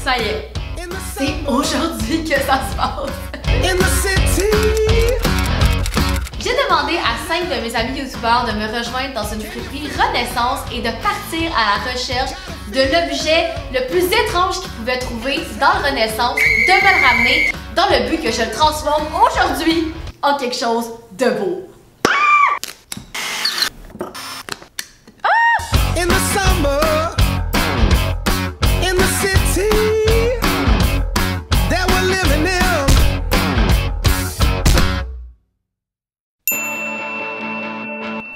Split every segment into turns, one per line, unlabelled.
ça y est. C'est aujourd'hui que ça se passe. J'ai demandé à 5 de mes amis youtubeurs de me rejoindre dans une friperie Renaissance et de partir à la recherche de l'objet le plus étrange qu'ils pouvaient trouver dans le Renaissance, de me le ramener dans le but que je le transforme aujourd'hui en quelque chose de beau.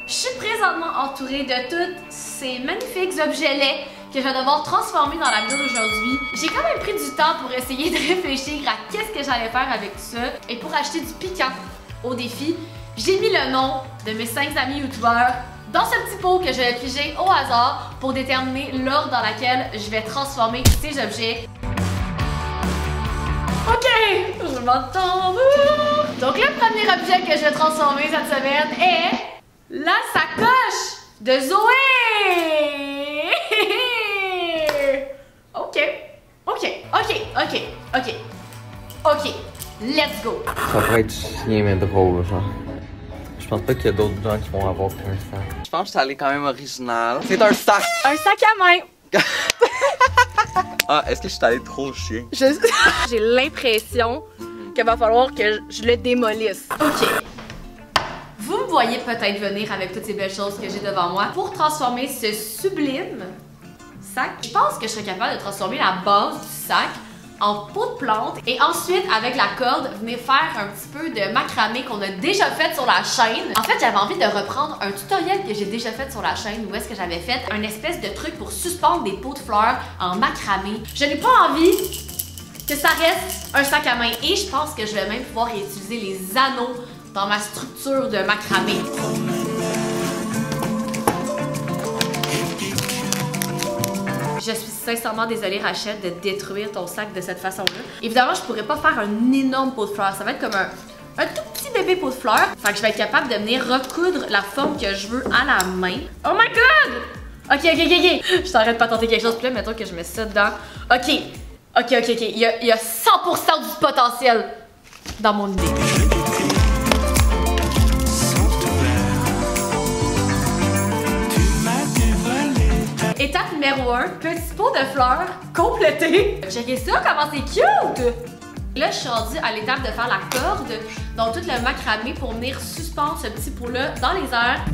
Je suis présentement entourée de tous ces magnifiques objets laids que je vais devoir transformer dans la vidéo d'aujourd'hui. J'ai quand même pris du temps pour essayer de réfléchir à qu'est-ce que j'allais faire avec tout ça. Et pour acheter du piquant au défi, j'ai mis le nom de mes 5 amis youtubeurs dans ce petit pot que je vais piger au hasard pour déterminer l'ordre dans laquelle je vais transformer ces objets. Ok, je m'entends. Donc le premier objet que je vais transformer cette semaine est la sacoche de Zoé! Ok, let's go!
Ça pourrait être chien mais drôle, genre. Je pense pas qu'il y a d'autres gens qui vont avoir qu'un sac. Je pense que ça allait quand même original. C'est un sac!
Un sac à main!
Ah, est-ce que je suis allée trop chien?
J'ai l'impression qu'il va falloir que je le démolisse. Ok. Vous me voyez peut-être venir avec toutes ces belles choses que j'ai devant moi pour transformer ce sublime sac. Je pense que je serais capable de transformer la base du sac en pot de plante et ensuite avec la corde venir faire un petit peu de macramé qu'on a déjà fait sur la chaîne. En fait, j'avais envie de reprendre un tutoriel que j'ai déjà fait sur la chaîne où est-ce que j'avais fait un espèce de truc pour suspendre des pots de fleurs en macramé. Je n'ai pas envie que ça reste un sac à main et je pense que je vais même pouvoir réutiliser les anneaux dans ma structure de macramé. Je suis sincèrement désolée, Rachel, de détruire ton sac de cette façon-là. Évidemment, je pourrais pas faire un énorme pot de fleurs. Ça va être comme un tout petit bébé pot de fleurs. Fait que je vais être capable de venir recoudre la forme que je veux à la main. Oh my god! Ok. Je t'arrête pas de tenter quelque chose. Puis là, mettons que je mets ça dedans. Ok. Il y a 100% du potentiel dans mon idée. Étape numéro 1, petit pot de fleurs complété. Checkez ça, comment c'est cute! Là, je suis rendue à l'étape de faire la corde, donc tout le macramé pour venir suspendre ce petit pot-là dans les airs.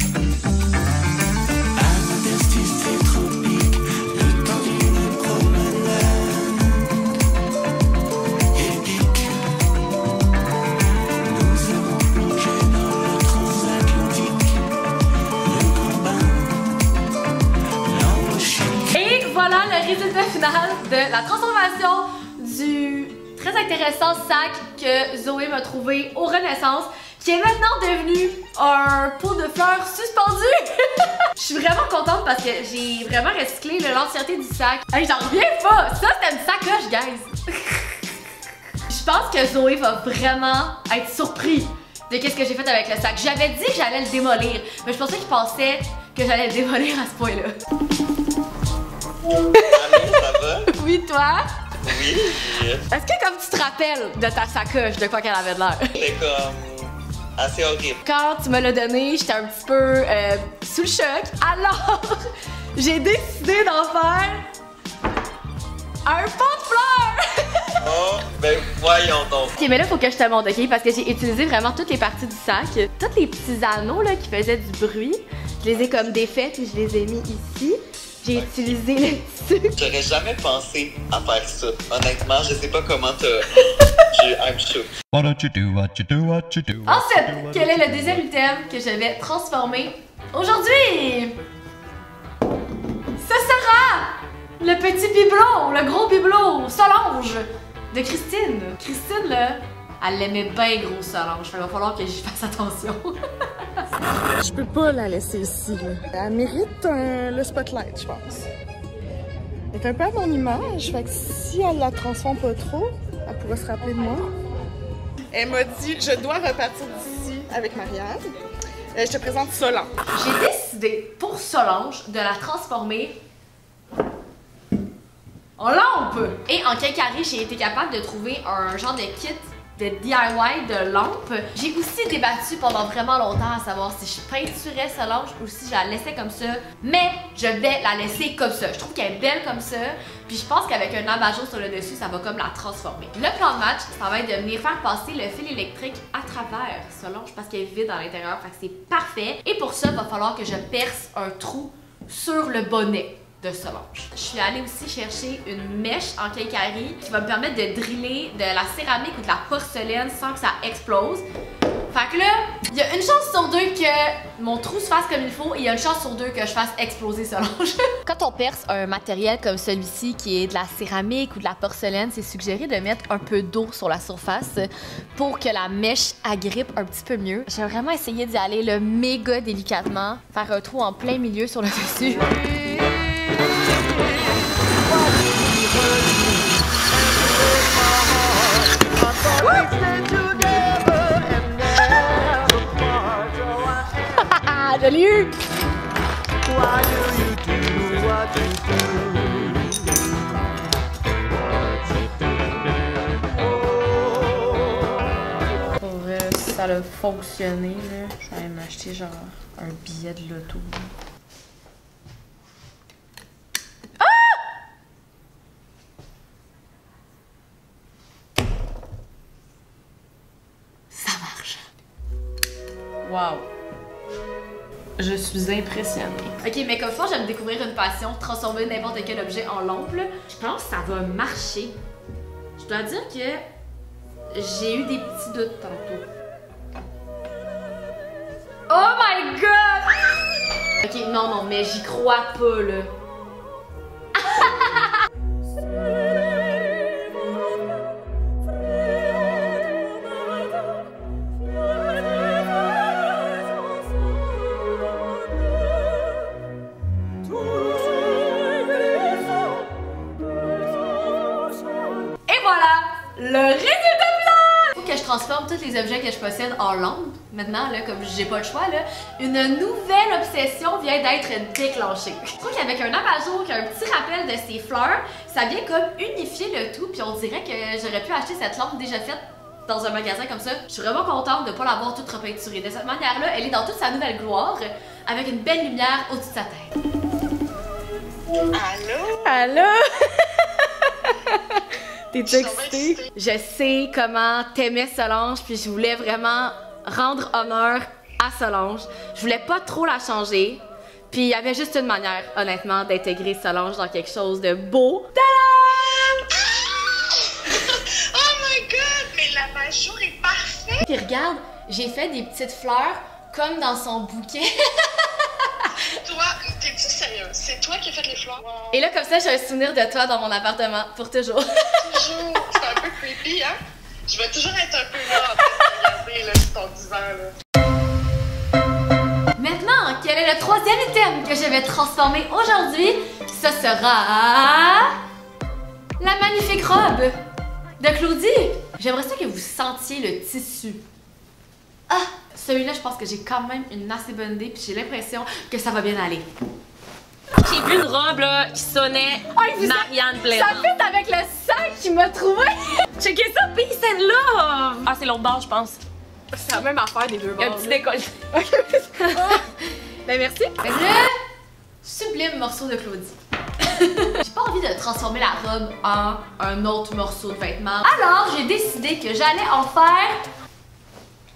Voilà le résultat final de la transformation du très intéressant sac que Zoé m'a trouvé au Renaissance, qui est maintenant devenu un pot de fleurs suspendu. Je suis vraiment contente parce que j'ai vraiment recyclé l'entièreté du sac. Hey, j'en reviens pas! Ça, c'était une sacoche, guys! Je pense que Zoé va vraiment être surpris de qu'est-ce que j'ai fait avec le sac. J'avais dit que j'allais le démolir, mais je pensais qu'il pensait que j'allais le démolir à ce point-là.
Allô, ça va?
Oui, toi?
Oui.
Est-ce que comme tu te rappelles de ta sacoche, de quoi qu'elle avait de l'air?
C'est comme assez horrible.
Quand tu me l'as donné, j'étais un petit peu sous le choc. Alors, j'ai décidé d'en faire un pot de fleurs!
Oh, ben voyons donc.
Ok, mais là, faut que je te montre, ok? Parce que j'ai utilisé vraiment toutes les parties du sac. Tous les petits anneaux là, qui faisaient du bruit, je les ai comme défaits et je les ai mis ici. J'ai utilisé le tissu.
J'aurais jamais pensé à faire ça. Honnêtement, je sais pas comment I'm shook.
Ensuite, quel est le deuxième item que je vais transformer aujourd'hui? Ce sera le petit bibelot, le gros bibelot, Solange de Christine. Christine, là, elle l'aimait bien gros Solange. Il va falloir que j'y fasse attention.
Je peux pas la laisser ici, là. Elle mérite le spotlight, je pense. Elle est un peu à mon image, fait que si elle la transforme pas trop, elle pourrait se rappeler de moi. Elle m'a dit, je dois repartir d'ici avec Marianne. Je te présente Solange.
J'ai décidé, pour Solange, de la transformer en lampe. Et en Quincaillerie, j'ai été capable de trouver un genre de kit de DIY de lampe. J'ai aussi débattu pendant vraiment longtemps à savoir si je peinturais Solange ou si je la laissais comme ça. Mais je vais la laisser comme ça. Je trouve qu'elle est belle comme ça. Puis je pense qu'avec un abat-jour sur le dessus, ça va comme la transformer. Le plan de match, ça va être de venir faire passer le fil électrique à travers Solange parce qu'elle est vide à l'intérieur. Fait que c'est parfait. Et pour ça, il va falloir que je perce un trou sur le bonnet de Solange. Je suis allée aussi chercher une mèche en quincaillerie qui va me permettre de driller de la céramique ou de la porcelaine sans que ça explose. Fait que là, il y a une chance sur deux que mon trou se fasse comme il faut et il y a une chance sur deux que je fasse exploser Solange. Quand on perce un matériel comme celui-ci qui est de la céramique ou de la porcelaine, c'est suggéré de mettre un peu d'eau sur la surface pour que la mèche agrippe un petit peu mieux. J'ai vraiment essayé d'y aller le méga délicatement, faire un trou en plein milieu sur le dessus. Je l'ai eu! Pour vrai, si ça a fonctionné, là, je vais aller m'acheter genre un billet de loto. Ça marche! Wow! Je suis impressionnée. Ok, mais comme ça, j'aime découvrir une passion, transformer n'importe quel objet en lampe. Je pense que ça va marcher. Je dois dire que j'ai eu des petits doutes tantôt. Oh my god! Ok, non, mais j'y crois pas, là. Le résultat final! Faut que je transforme tous les objets que je possède en lampe. Maintenant, là, comme j'ai pas le choix, là, une nouvelle obsession vient d'être déclenchée. Je trouve qu'avec un abat-jour, un petit rappel de ces fleurs, ça vient comme unifier le tout, puis on dirait que j'aurais pu acheter cette lampe déjà faite dans un magasin comme ça. Je suis vraiment contente de pas l'avoir toute repeinturée. De cette manière-là, elle est dans toute sa nouvelle gloire, avec une belle lumière au-dessus de sa tête.
Allô?
Allô? T'es excitée? Je sais comment t'aimais Solange, puis je voulais vraiment rendre honneur à Solange. Je voulais pas trop la changer, puis il y avait juste une manière, honnêtement, d'intégrer Solange dans quelque chose de beau. Tadam!
Oh my god, mais l'abat-jour est parfait!
Puis regarde, j'ai fait des petites fleurs comme dans son bouquet.
Toi, t'es-tu sérieux? C'est toi qui as fait les fleurs? Wow.
Et là, comme ça, j'ai un souvenir de toi dans mon appartement, pour toujours.
Toujours. C'est un peu creepy, hein? Je vais toujours être un peu là en train de regarder là, sur ton divan, là.
Maintenant, quel est le troisième item que je vais transformer aujourd'hui? Ce sera... la magnifique robe de Claudie. J'aimerais ça que vous sentiez le tissu. Ah! Celui-là, je pense que j'ai quand même une assez bonne idée, puis j'ai l'impression que ça va bien aller.
J'ai vu une robe là qui sonnait Marianne Plaisant.
Ça fit avec le sac qu'il m'a trouvé!
Checkez ça, pis celle-là! Ah, c'est l'autre bord, je pense.
C'est la même affaire des deux bords.
Un petit décolleté.
Ben merci. Le sublime morceau de Claudie. J'ai pas envie de transformer la robe en un autre morceau de vêtement. Alors, j'ai décidé que j'allais en faire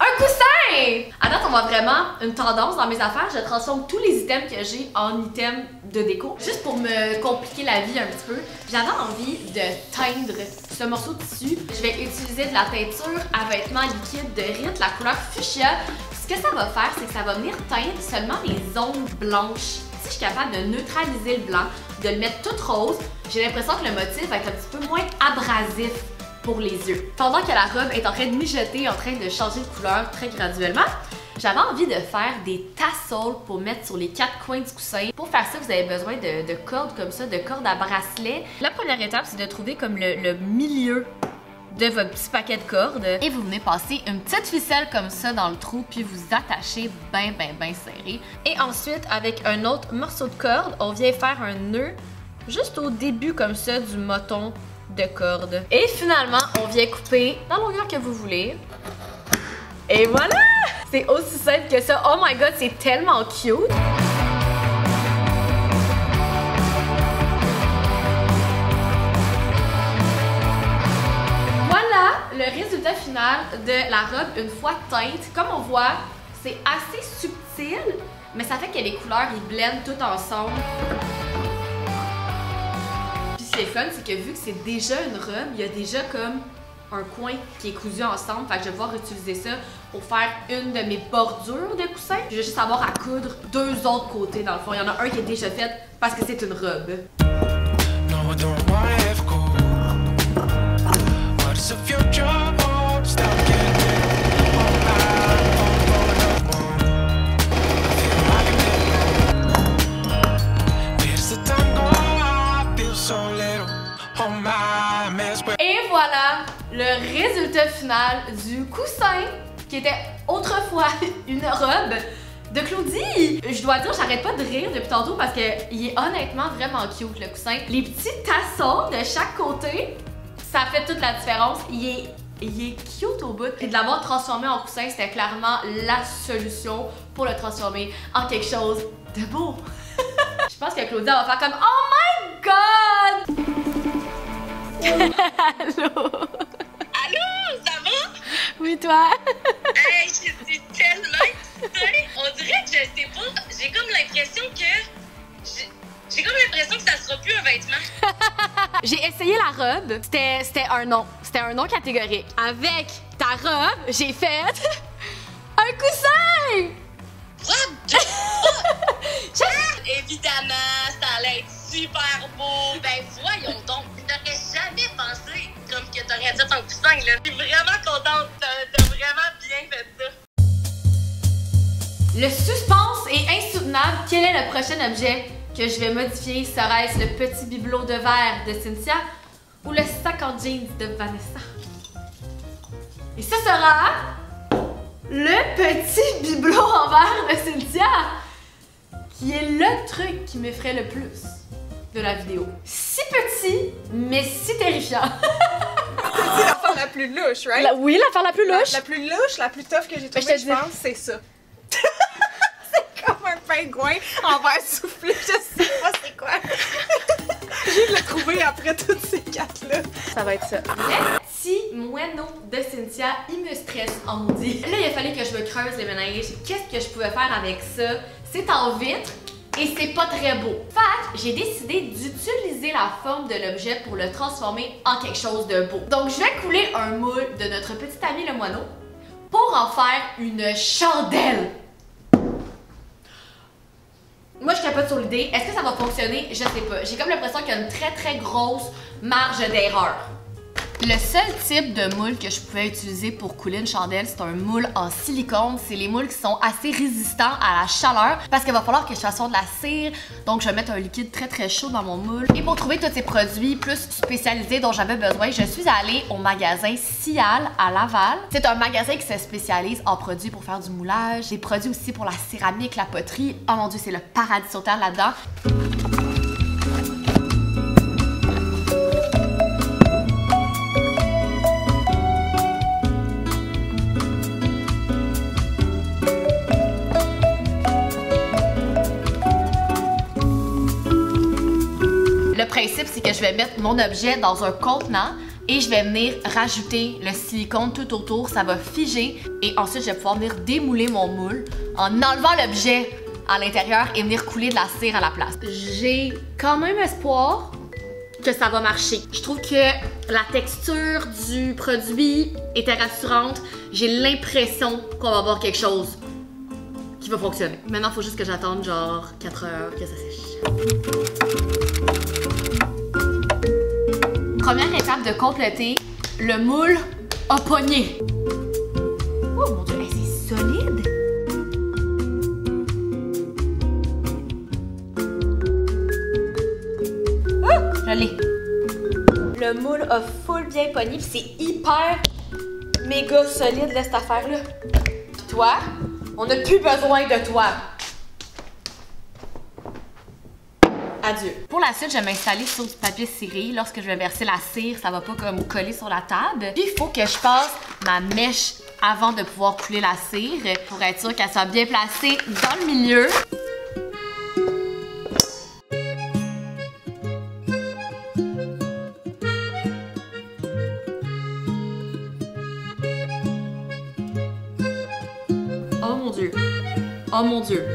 un coussin! À date, on voit vraiment une tendance dans mes affaires. Je transforme tous les items que j'ai en items de déco, juste pour me compliquer la vie un petit peu. J'avais envie de teindre ce morceau de tissu. Je vais utiliser de la teinture à vêtements liquide de Rit, la couleur fuchsia. Ce que ça va faire, c'est que ça va venir teindre seulement les zones blanches. Si je suis capable de neutraliser le blanc, de le mettre tout rose, j'ai l'impression que le motif va être un petit peu moins abrasif pour les yeux. Pendant que la robe est en train de mijoter, en train de changer de couleur très graduellement, j'avais envie de faire des tassels pour mettre sur les quatre coins du coussin. Pour faire ça, vous avez besoin de cordes comme ça, de cordes à bracelet. La première étape, c'est de trouver comme le milieu de votre petit paquet de cordes. Et vous venez passer une petite ficelle comme ça dans le trou, puis vous attachez bien serré. Et ensuite, avec un autre morceau de corde, on vient faire un nœud juste au début comme ça du moton de corde. Et finalement, on vient couper dans la longueur que vous voulez. Et voilà! C'est aussi simple que ça. Oh my god, c'est tellement cute! Voilà le résultat final de la robe une fois teinte. Comme on voit, c'est assez subtil, mais ça fait que les couleurs, ils blendent tout ensemble. Puis ce qui est fun, c'est que vu que c'est déjà une robe, il y a déjà comme un coin qui est cousu ensemble. Fait que je vais pouvoir utiliser ça pour faire une de mes bordures de coussin. Je vais juste avoir à coudre deux autres côtés dans le fond. Il y en a un qui est déjà fait parce que c'est une robe. Et voilà le résultat final du coussin qui était autrefois une robe de Claudie. Je dois dire, j'arrête pas de rire depuis tantôt parce qu'il est honnêtement vraiment cute le coussin. Les petits tassons de chaque côté, ça fait toute la différence. Il est cute au bout. Et de l'avoir transformé en coussin, c'était clairement la solution pour le transformer en quelque chose de beau. Je pense que Claudia va faire comme oh my god! Allô?
Allô, ça va?
Oui, toi?
Hey, je suis tellement excitée. On dirait que je sais pas, j'ai comme l'impression que ça sera plus un vêtement.
J'ai essayé la robe, c'était un non. C'était un non catégorique. Avec ta robe, j'ai fait un coussin!
Robe? Évidemment, ça allait être super beau. Ben voyons donc, j'aurais jamais pensé comme que t'aurais dit ton coussin là. Je suis vraiment contente, t'as vraiment bien fait ça.
Le suspense est insoutenable. Quel est le prochain objet que je vais modifier? Serait-ce le petit bibelot de verre de Cynthia ou le sac en jeans de Vanessa? Et ce sera le petit bibelot en verre de Cynthia, qui est le truc qui m'effraie le plus de la vidéo. Si petit, mais si terrifiant.
C'est l'affaire la plus louche, right?
Oui, l'affaire la plus louche.
La plus louche, la plus tough que j'ai trouvée, je pense, c'est ça. C'est comme un pingouin en verre soufflé, je sais pas c'est quoi. Je l'ai trouvé après toutes ces quatre-là. Ça va être ça.
Le petit moineau de Cynthia, il me stresse en maudit. Là, il a fallu que je me creuse les méninges. Qu'est-ce que je pouvais faire avec ça? C'est en vitre et c'est pas très beau. Fait que j'ai décidé d'utiliser la forme de l'objet pour le transformer en quelque chose de beau. Donc, je vais couler un moule de notre petit ami le moineau pour en faire une chandelle. Moi, je capote sur l'idée. Est-ce que ça va fonctionner? Je sais pas. J'ai comme l'impression qu'il y a une très très grosse marge d'erreur. Le seul type de moule que je pouvais utiliser pour couler une chandelle, c'est un moule en silicone. C'est les moules qui sont assez résistants à la chaleur parce qu'il va falloir que je fasse de la cire. Donc, je vais mettre un liquide très très chaud dans mon moule. Et pour trouver tous ces produits plus spécialisés dont j'avais besoin, je suis allée au magasin Cial à Laval. C'est un magasin qui se spécialise en produits pour faire du moulage, des produits aussi pour la céramique, la poterie. Oh mon dieu, c'est le paradis sur terre là-dedans. Le principe, c'est que je vais mettre mon objet dans un contenant et je vais venir rajouter le silicone tout autour. Ça va figer et ensuite, je vais pouvoir venir démouler mon moule en enlevant l'objet à l'intérieur et venir couler de la cire à la place. J'ai quand même espoir que ça va marcher. Je trouve que la texture du produit était rassurante. J'ai l'impression qu'on va avoir quelque chose qui va fonctionner. Maintenant, il faut juste que j'attende genre 4 heures que ça sèche. Première étape de compléter, le moule a pogné. Oh mon dieu, c'est solide! Oh, je l'ai. Le moule a full bien pogné, puis c'est hyper méga solide là, cette affaire-là. Puis toi, on n'a plus besoin de toi. Adieu. Pour la suite, je vais m'installer sur du papier ciré. Lorsque je vais verser la cire, ça va pas comme coller sur la table. Puis il faut que je passe ma mèche avant de pouvoir couler la cire pour être sûr qu'elle soit bien placée dans le milieu. Oh mon Dieu. Oh mon Dieu.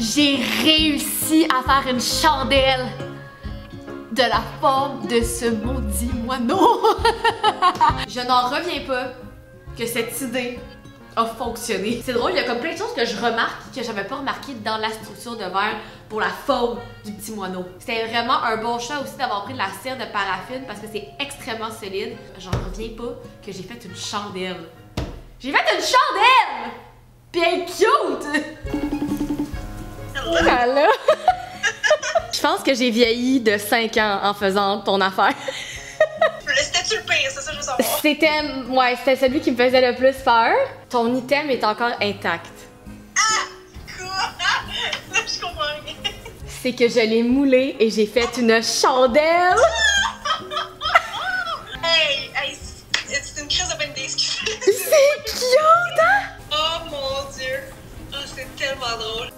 J'ai réussi à faire une chandelle de la forme de ce maudit moineau. Je n'en reviens pas que cette idée a fonctionné. C'est drôle, il y a comme plein de choses que je remarque que j'avais pas remarqué dans la structure de verre pour la forme du petit moineau. C'était vraiment un bon choix aussi d'avoir pris de la cire de paraffine parce que c'est extrêmement solide. J'en reviens pas que j'ai fait une chandelle. J'ai fait une chandelle! Pis elle est cute! Voilà. Je pense que j'ai vieilli de 5 ans en faisant ton affaire.
C'était-tu le pire, c'est ça que je veux savoir?
C'était celui qui me faisait le plus peur. Ton item est encore intact.
Ah! Quoi? Là, je comprends rien.
C'est que je l'ai moulé et j'ai fait une chandelle.
Hey, c'est une crise de peine d'excuse.
C'est cute, hein?
Oh mon Dieu. Oh, c'est tellement drôle.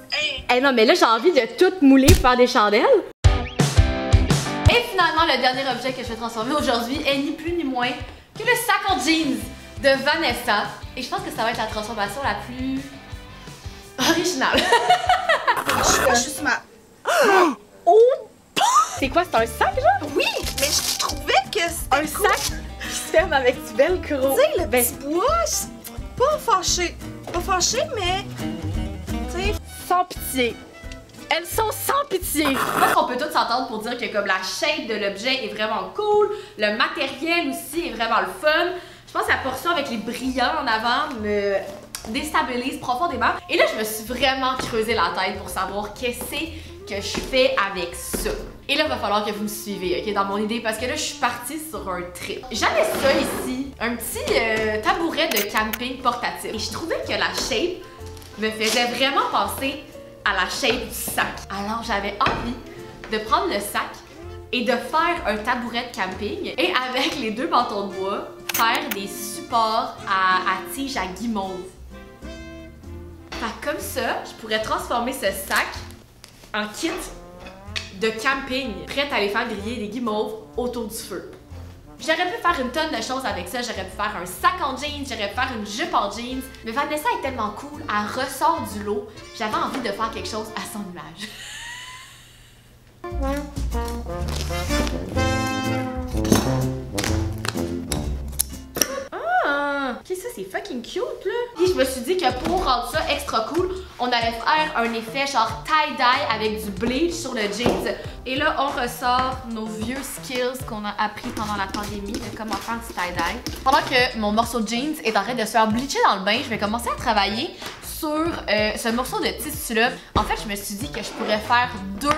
Hey, non, mais là, j'ai envie de tout mouler pour faire des chandelles. Et finalement, le dernier objet que je vais transformer aujourd'hui est ni plus ni moins que le sac en jeans de Vanessa. Et je pense que ça va être la transformation la plus originale.
Je suis sur ma...
Oh! C'est quoi, c'est un sac, genre?
Oui, mais je trouvais que c'était
Un sac qui se ferme avec du velcro.
Tu sais, le petit bois, je suis pas fâchée. Pas fâchée, mais... Tu sais...
Sans pitié. Elles sont sans pitié. Je pense qu'on peut tous s'entendre pour dire que comme la shape de l'objet est vraiment cool, le matériel aussi est vraiment le fun. Je pense que la portion avec les brillants en avant me déstabilise profondément. Et là, je me suis vraiment creusé la tête pour savoir qu'est-ce que je fais avec ça. Et là, il va falloir que vous me suivez, ok, dans mon idée, parce que là, je suis partie sur un trip. J'avais ça ici, un petit tabouret de camping portatif. Et je trouvais que la shape me faisait vraiment penser à la shape du sac. Alors, j'avais envie de prendre le sac et de faire un tabouret de camping et avec les deux bâtons de bois, faire des supports à tige à guimauve. Fait comme ça, je pourrais transformer ce sac en kit de camping, prête à aller faire griller des guimauves autour du feu. J'aurais pu faire une tonne de choses avec ça, j'aurais pu faire un sac en jeans, j'aurais pu faire une jupe en jeans, mais Vanessa est tellement cool, elle ressort du lot, j'avais envie de faire quelque chose à son image. Ok, ça c'est fucking cute là. Puis je me suis dit que pour rendre ça extra cool, on allait faire un effet genre tie-dye avec du bleach sur le jeans. Et là, on ressort nos vieux skills qu'on a appris pendant la pandémie de comment faire du tie-dye. Pendant que mon morceau de jeans est en train de se faire bleacher dans le bain, je vais commencer à travailler sur ce morceau de tissu-là. En fait, je me suis dit que je pourrais faire deux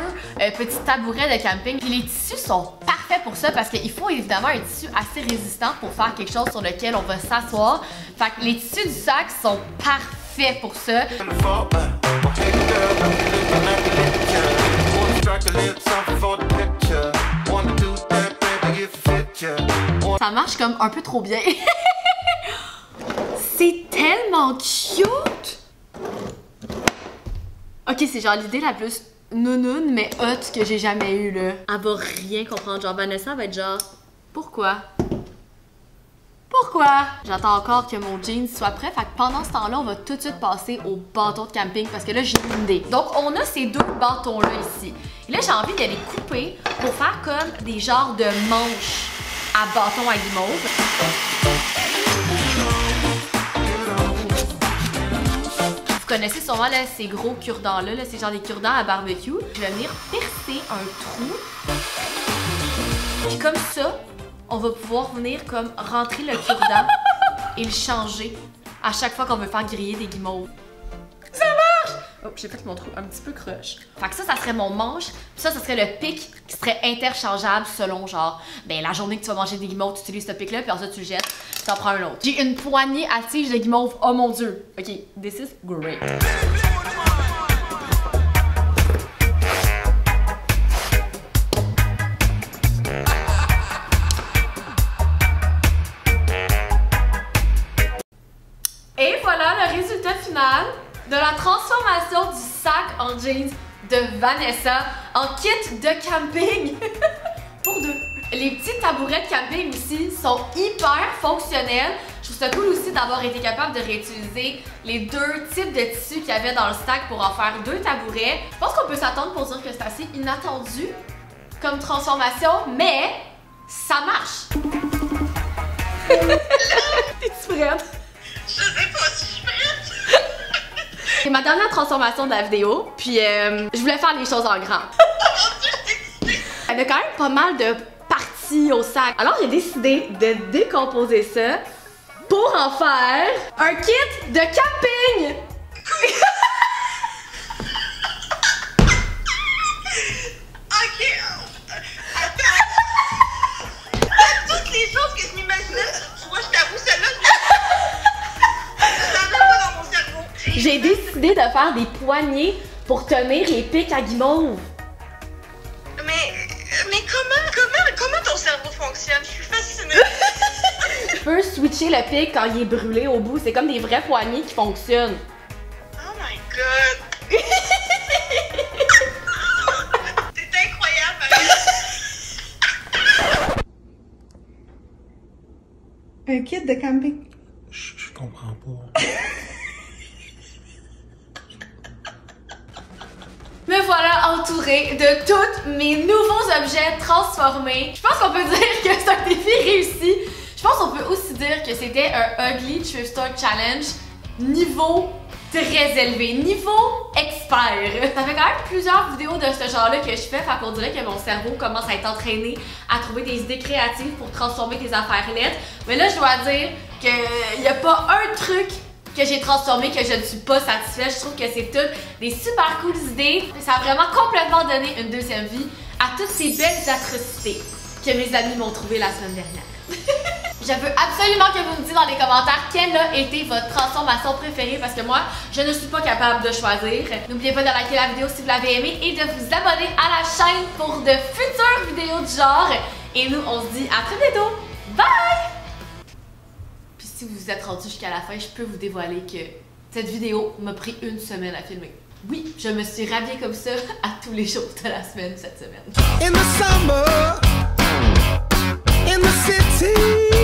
petits tabourets de camping. Puis les tissus sont parfaits pour ça parce qu'il faut évidemment un tissu assez résistant pour faire quelque chose sur lequel on va s'asseoir. Fait que les tissus du sac sont parfaits pour ça. Ça marche comme un peu trop bien. C'est tellement cute! Ok, c'est genre l'idée la plus nounoune mais hot que j'ai jamais eue là. Elle va rien comprendre. Genre Vanessa va être genre, pourquoi? Pourquoi? J'attends encore que mon jean soit prêt. Fait que pendant ce temps-là, on va tout de suite passer au bâton de camping parce que là, j'ai une idée. Donc, on a ces deux bâtons-là ici. Et là, j'ai envie de les couper pour faire comme des genres de manches à bâton à guimauve. Vous connaissez sûrement là, ces gros cure-dents-là, c'est genre des cure-dents à barbecue. Je vais venir percer un trou. Puis comme ça, on va pouvoir venir comme rentrer le cure-dent et le changer à chaque fois qu'on veut faire griller des guimauves. Ça marche! Oh, j'ai fait mon trou un petit peu croche. Fait que ça serait mon manche. Puis ça serait le pic qui serait interchangeable selon genre, ben la journée que tu vas manger des guimauves, tu utilises ce pic-là, puis ensuite tu le jettes, tu en prends un autre. J'ai une poignée à tige de guimauve. Oh mon Dieu! Ok, this is great. jeans de Vanessa en kit de camping pour deux. Les petits tabourets de camping aussi sont hyper fonctionnels. Je trouve ça cool aussi d'avoir été capable de réutiliser les deux types de tissus qu'il y avait dans le stack pour en faire deux tabourets. Je pense qu'on peut s'attendre pour dire que c'est assez inattendu comme transformation, mais ça marche. T'es-tu prête?
Je sais pas si je suis prête.
C'est ma dernière transformation de la vidéo, puis je voulais faire les choses en grand. Il y a quand même pas mal de parties au sac. Alors j'ai décidé de décomposer ça pour en faire un kit de camping!
Ok, attends. Toutes les choses que je m'imaginais, tu vois, je t'avoue, celle-là, je l'avais pas dans mon cerveau.
J'ai décidé de faire des poignées pour tenir les pics à guimauve.
Mais comment ton cerveau fonctionne? Je suis fascinée.
Je peux switcher le pic quand il est brûlé au bout. C'est comme des vrais poignées qui fonctionnent.
Oh my god. C'est incroyable.
Un kit de camping.
Je comprends pas.
Me voilà entourée de tous mes nouveaux objets transformés. Je pense qu'on peut dire que c'est un défi réussi. Je pense qu'on peut aussi dire que c'était un Ugly Thrift Store Challenge niveau très élevé, niveau expert. Ça fait quand même plusieurs vidéos de ce genre-là que je fais, fait qu'on dirait que mon cerveau commence à être entraîné à trouver des idées créatives pour transformer des affaires lettres. Mais là, je dois dire qu'il n'y a pas un truc que j'ai transformé que je ne suis pas satisfaite. Je trouve que c'est toutes des super cool idées. Ça a vraiment complètement donné une deuxième vie à toutes ces belles atrocités que mes amis m'ont trouvées la semaine dernière. Je veux absolument que vous me dites dans les commentaires quelle a été votre transformation préférée parce que moi, je ne suis pas capable de choisir. N'oubliez pas de liker la vidéo si vous l'avez aimée et de vous abonner à la chaîne pour de futures vidéos du genre. Et nous, on se dit à très bientôt. Bye! Puis si vous vous êtes rendu jusqu'à la fin, je peux vous dévoiler que cette vidéo m'a pris 1 semaine à filmer. Oui, je me suis rhabillée comme ça à tous les jours de la semaine cette semaine.
In the summer, in the city.